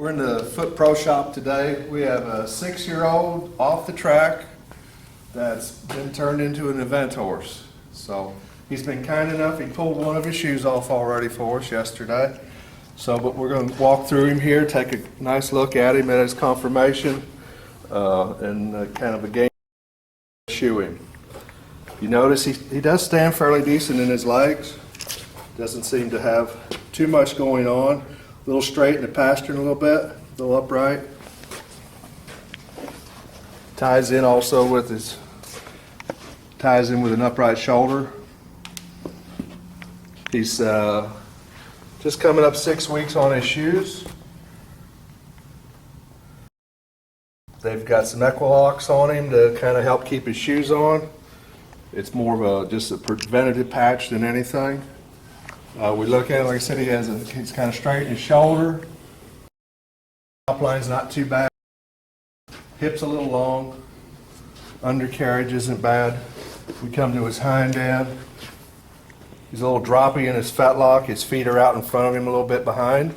We're in the Foot Pro shop today. We have a 6-year-old off the track that's been turned into an event horse. So he's been kind enough, he pulled one of his shoes off already for us yesterday. But we're going to walk through him here, take a nice look at him at his conformation, and kind of a game shoe him. You notice he does stand fairly decent in his legs. Doesn't seem to have too much going on. A little straight in the pastern a little bit, a little upright. Ties in also with an upright shoulder. He's just coming up 6 weeks on his shoes. They've got some Equilocks on him to kind of help keep his shoes on. It's more of just a preventative patch than anything. We look at it, like I said, he's kind of straight in his shoulder. Top line's not too bad. Hips a little long. Undercarriage isn't bad. We come to his hind end. He's a little droppy in his fetlock. His feet are out in front of him a little bit behind.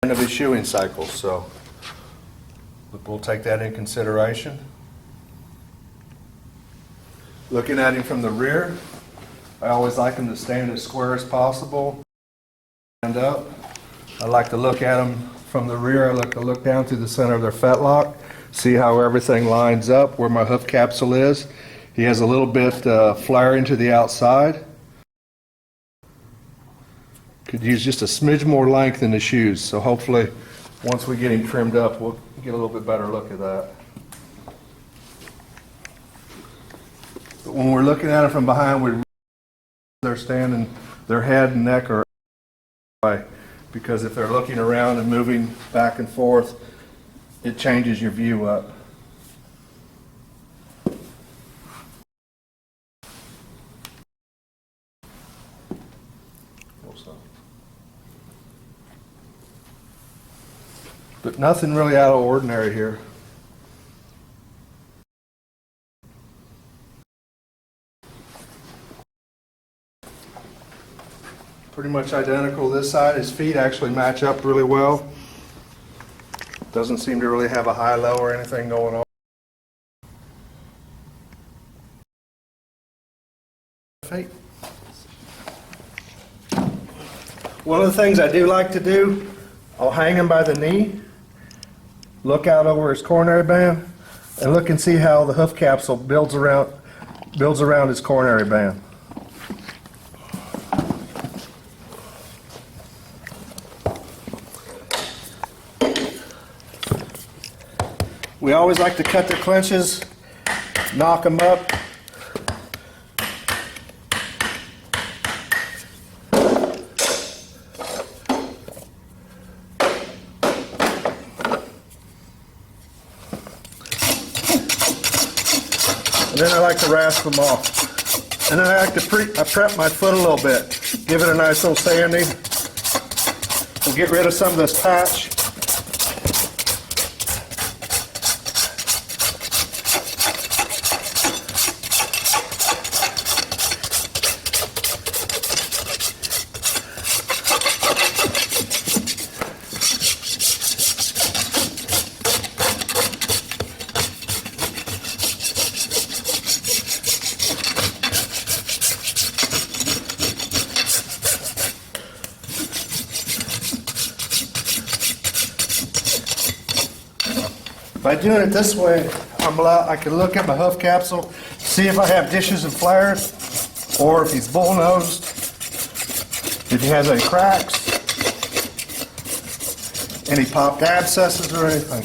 End of his shoeing cycle, so we'll take that in consideration. Looking at him from the rear, I always like him to stand as square as possible. Stand up. I like to look at him from the rear. I like to look down through the center of their fetlock, see how everything lines up, where my hoof capsule is. He has a little bit flaring to the outside. Could use just a smidge more length in the shoes, so hopefully once we get him trimmed up, we'll get a little bit better look at that. But when we're looking at it from behind, they're standing, their head and neck are away, because if they're looking around and moving back and forth, it changes your view up. But nothing really out of ordinary here. Pretty much identical this side. His feet actually match up really well. Doesn't seem to really have a high-low or anything going on. Feet. One of the things I do like to do, I'll hang him by the knee, look out over his coronary band, and look and see how the hoof capsule builds around his coronary band. We always like to cut their clinches, knock them up. And then I like to rasp them off. And then I like to I prep my foot a little bit, give it a nice little sanding. We'll get rid of some of this patch. By doing it this way, I can look at my hoof capsule, see if I have dishes and flares, or if he's bull-nosed, if he has any cracks, any popped abscesses or anything.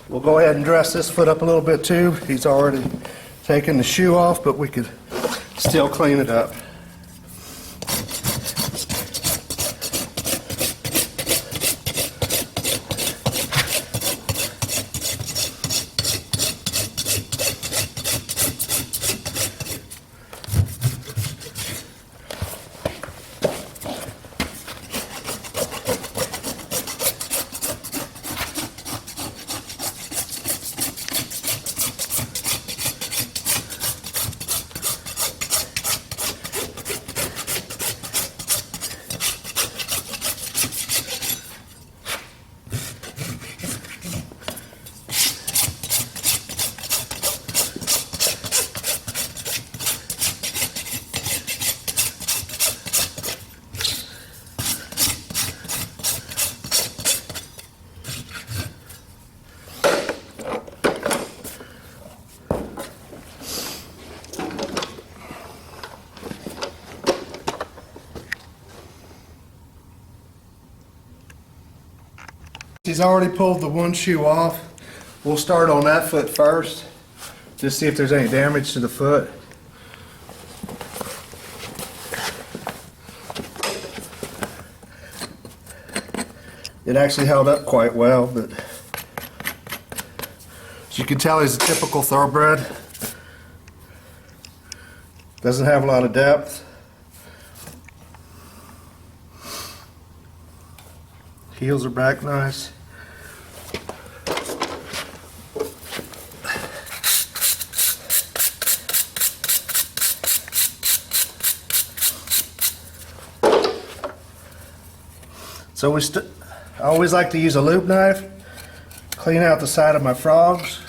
We'll go ahead and dress this foot up a little bit too. He's already taken the shoe off, but we could still clean it up. he's already pulled the one shoe off, we'll start on that foot first, just see if there's any damage to the foot. It actually held up quite well, but as you can tell, he's a typical thoroughbred. Doesn't have a lot of depth. Heels are back nice. So I always like to use a loop knife, clean out the side of my frogs.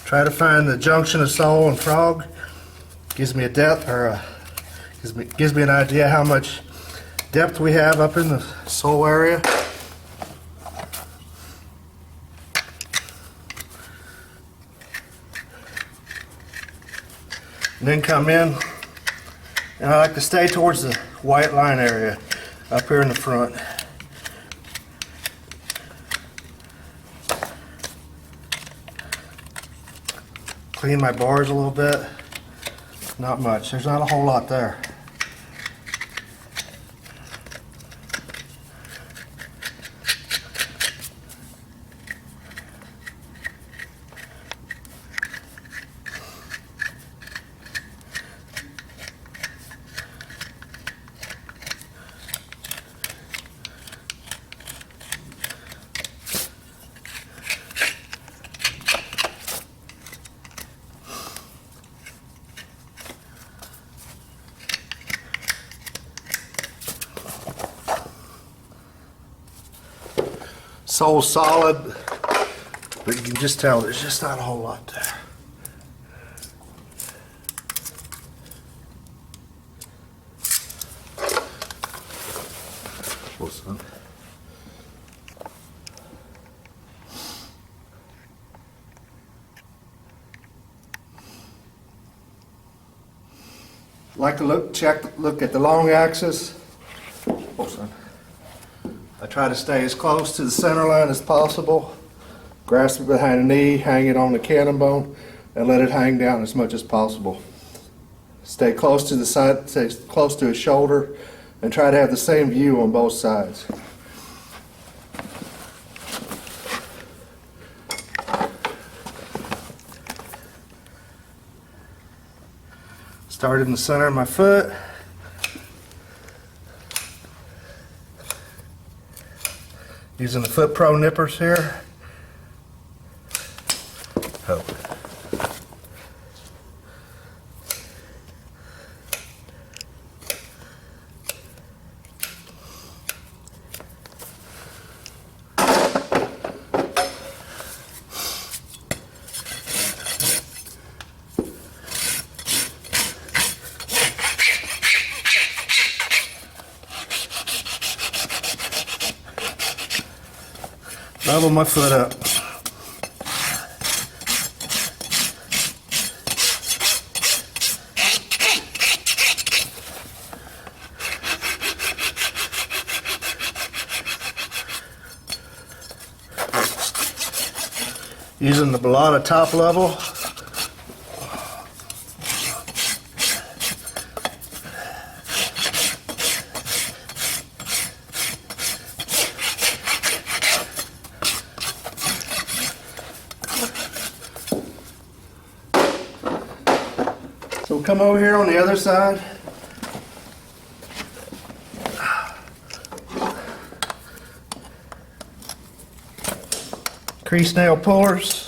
Try to find the junction of sole and frog. Gives me a depth, or gives me an idea how much depth we have up in the sole area. And then come in, and I like to stay towards the white line area up here in the front. Clean my bars a little bit. Not much. There's not a whole lot there. Sole's solid, but you can just tell there's just not a whole lot there. What's that? Like to look at the long axis. What's that? I try to stay as close to the center line as possible, grasp it behind the knee, hang it on the cannon bone, and let it hang down as much as possible. Stay close to the side, stay close to his shoulder, and try to have the same view on both sides. Start in the center of my foot. Using the Foot Pro nippers here. Oh. Level my foot up. Using the Bellotta top level. So we'll come over here on the other side. Crease nail pullers.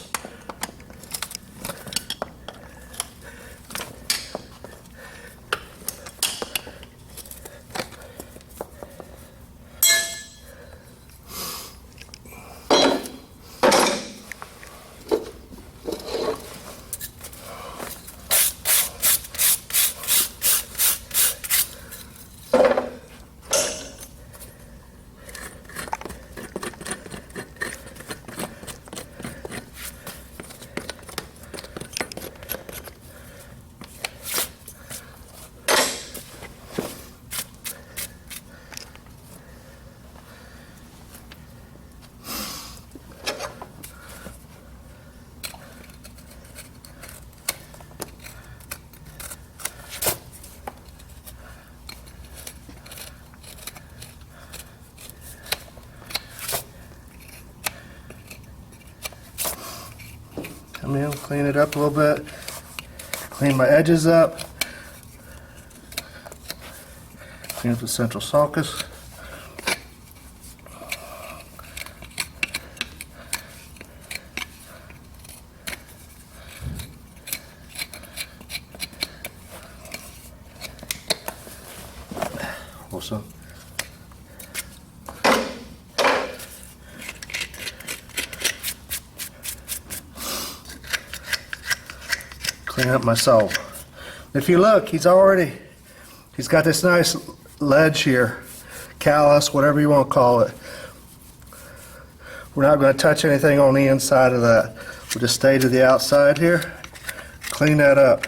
clean it up a little bit, clean my edges up, clean up the central sulcus. Also, clean up my sole. If you look, he's got this nice ledge here, callus, whatever you want to call it. We're not going to touch anything on the inside of that. We'll just stay to the outside here, clean that up.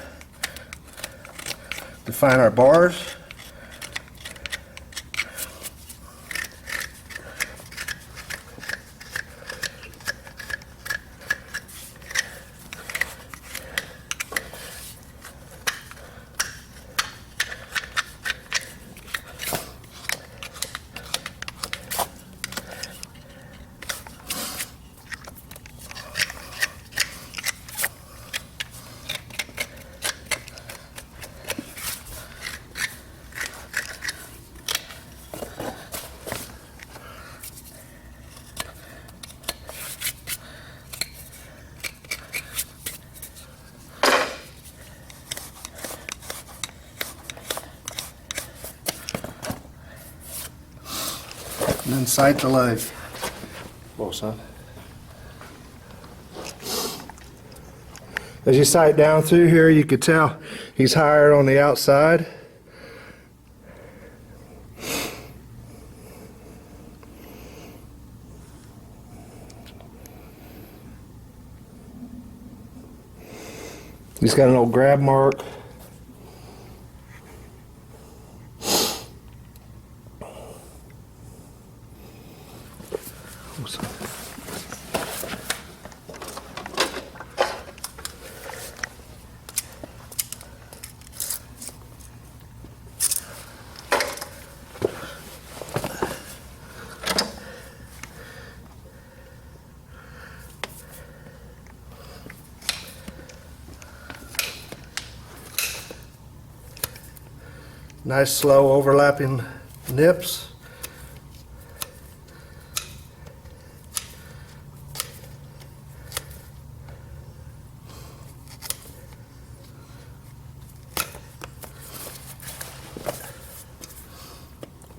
Define our bars. And then sight the leg. Whoa, son. As you sight down through here, you could tell he's higher on the outside. He's got an old grab mark. Nice slow overlapping nips.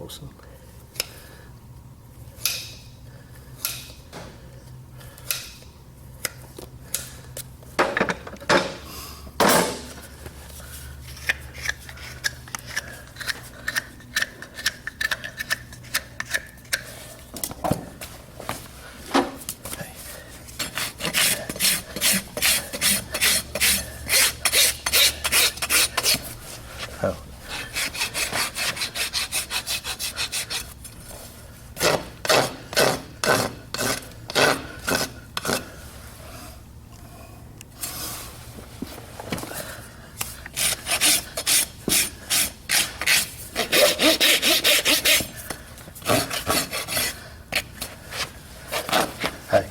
Awesome. Oh. Hey.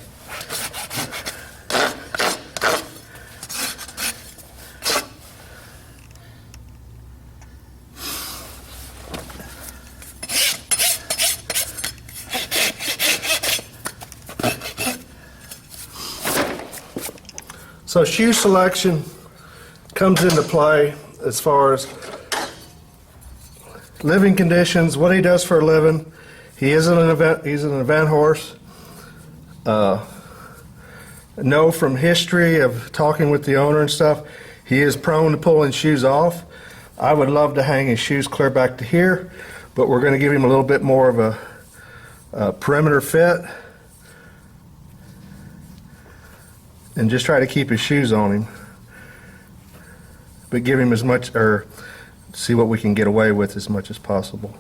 So shoe selection comes into play as far as living conditions, what he does for a living. He's an event horse. Know from history of talking with the owner and stuff, he is prone to pulling shoes off. I would love to hang his shoes clear back to here, but we're going to give him a little bit more of a perimeter fit and just try to keep his shoes on him, but give him as much, or see what we can get away with as much as possible.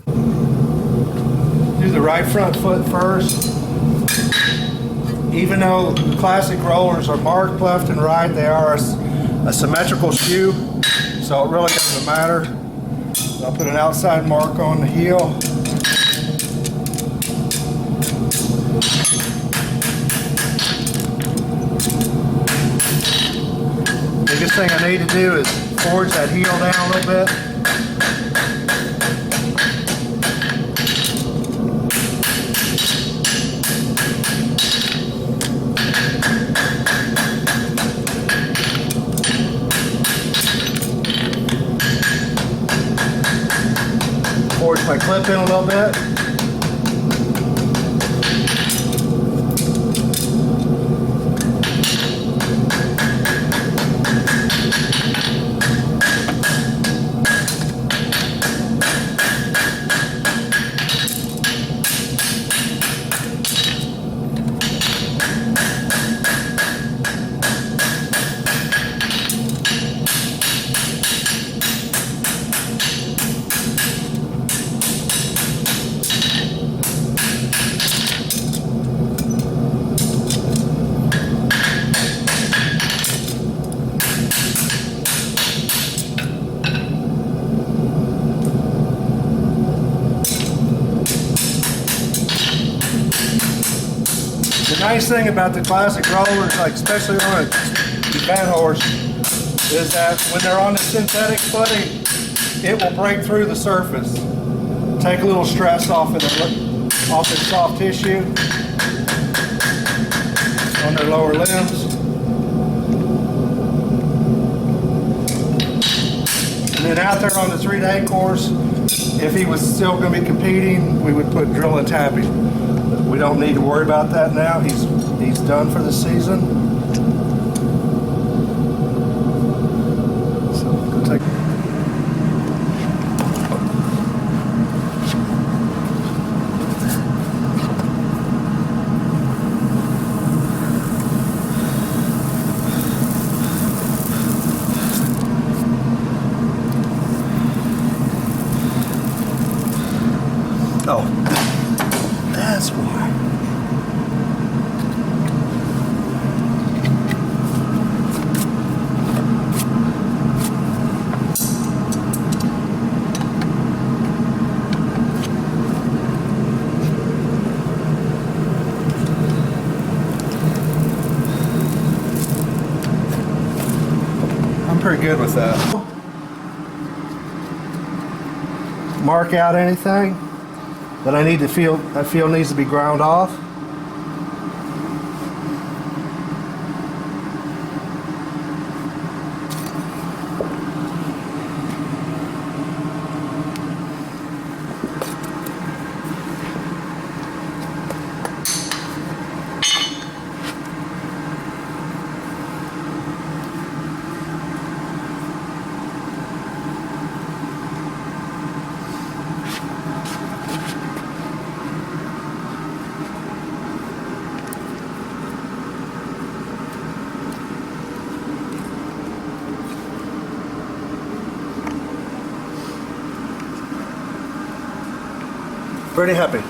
Do the right front foot first. Even though the classic rollers are marked left and right, they are a symmetrical shoe, so it really doesn't matter. I'll put an outside mark on the heel. Biggest thing I need to do is forge that heel down a little bit. Forge my clip in a little bit. The nice thing about the classic rollers, like especially on an event horse, is that when they're on the synthetic footing, it will break through the surface, take a little stress off of the soft tissue on their lower limbs. And then out there on the 3-day course, if he was still going to be competing, we would put drill and tapping. We don't need to worry about that now. He's done for the season. So go take. Oh, that's why. I'm pretty good with that. Mark out anything that I feel needs to be ground off. Pretty happy.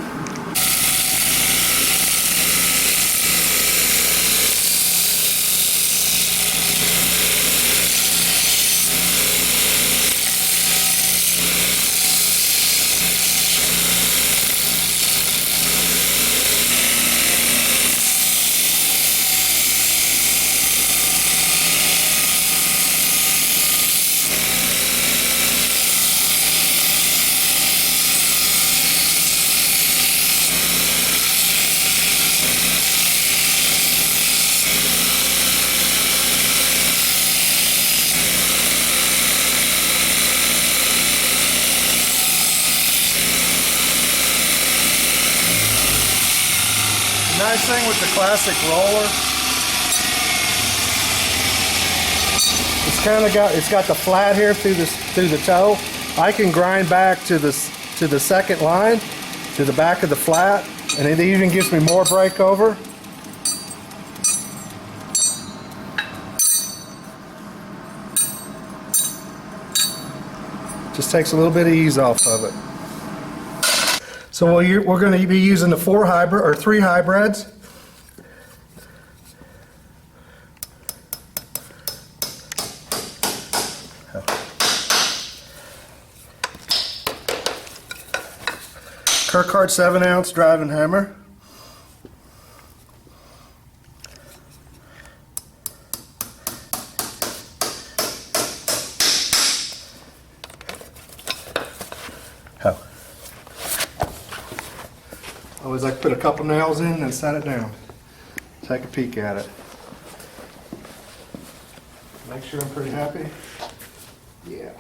Nice thing with the classic roller, it's got the flat here through the toe. I can grind back to the second line, to the back of the flat, and it even gives me more breakover. Just takes a little bit of ease off of it. So we're going to be using the 3 hybrids. Kirkhart 7-ounce driving hammer. Always like to put a couple nails in and set it down. Take a peek at it. Make sure I'm pretty happy. Yeah.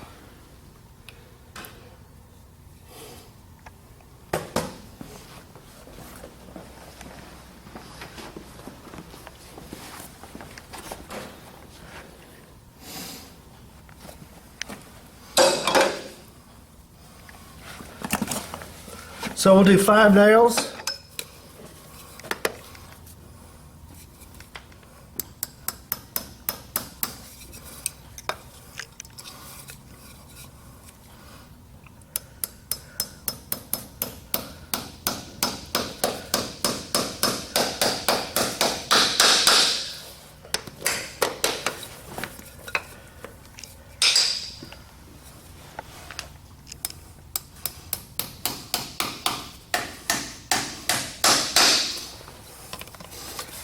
So we'll do 5 nails.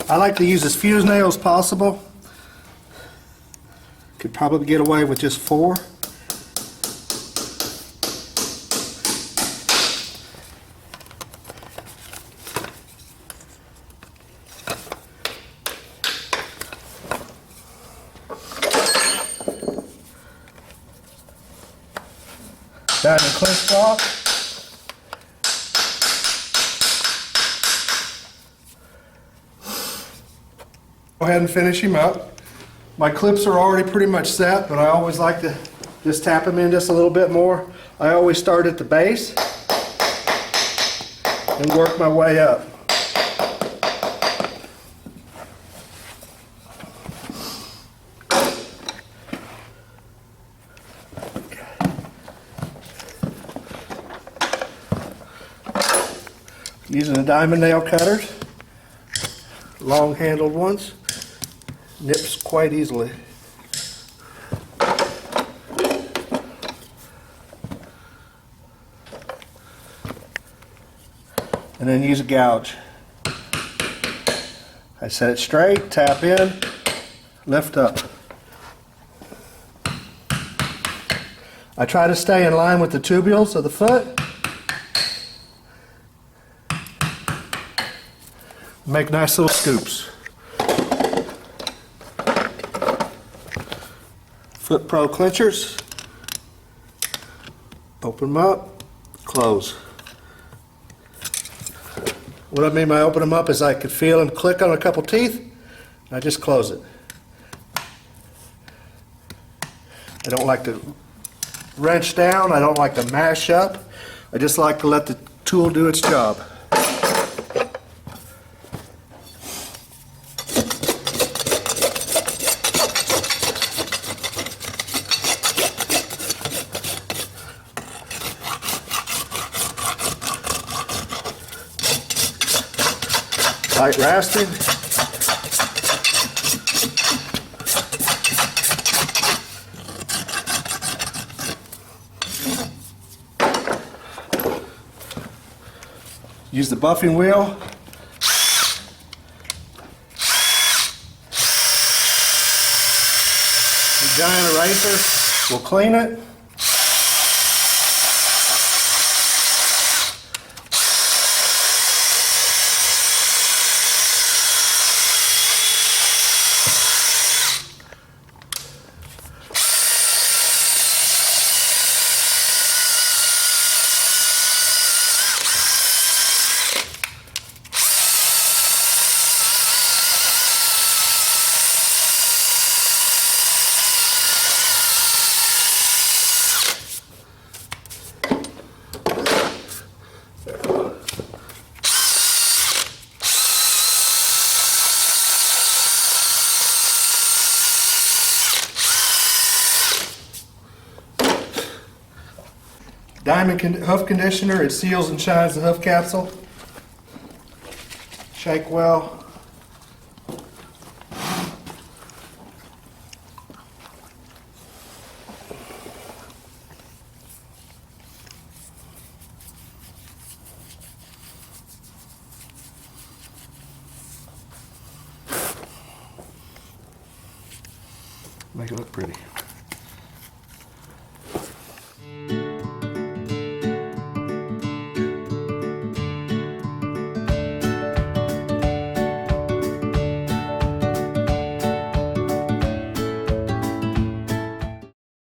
I like to use as few nails as possible. Could probably get away with just 4. Diamond clinch block. Go ahead and finish him up. My clips are already pretty much set, but I always like to just tap them in just a little bit more. I always start at the base and work my way up. Using the diamond nail cutters, long handled ones. Nips quite easily. And then use a gouge. I set it straight, tap in, lift up. I try to stay in line with the tubules of the foot. Make nice little scoops. Foot Pro clinchers. Open them up, close. What I mean by open them up is I could feel them click on a couple teeth, and I just close it. I don't like to wrench down, I don't like to mash up. I just like to let the tool do its job. Light rasping. Use the buffing wheel. The giant eraser will clean it. Diamond hoof conditioner, it seals and shines the hoof capsule. Shake well. Make it look pretty.